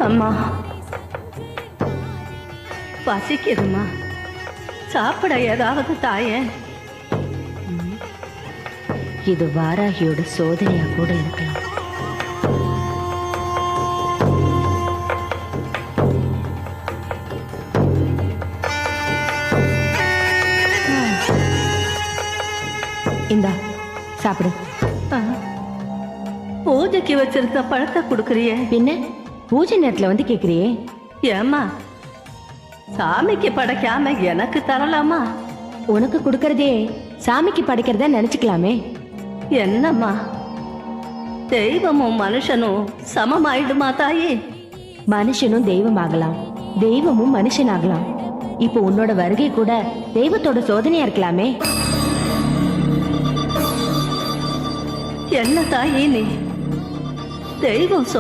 அம்மா பசிக்குதுமா, சாப்பிட ஏதாவது தாயே. இது வாராகியோட சோதனையா கூட இருக்கலாம். இந்தா சாப்பிடு. பூஜைக்கு வச்சிருந்த பழத்தை கொடுக்குறியே, பின்ன பூஜை நேரத்துல வந்து கேக்குறியே? ஏம்மா சாமிக்கு படைக்காம எனக்கு தரலாமா? உனக்கு கொடுக்கறதே சாமிக்கு படைக்கிறத நினைச்சுக்கலாமே. என்னம்மா, தெய்வமும் மனுஷனும் சமமாயிடுமா தாயே? மனுஷனும் தெய்வம் ஆகலாம், தெய்வமும் மனுஷன் ஆகலாம். இப்போ உன்னோட வருகை கூட தெய்வத்தோட சோதனையா இருக்கலாமே. என்ன தாயே நீ? தெய்வம்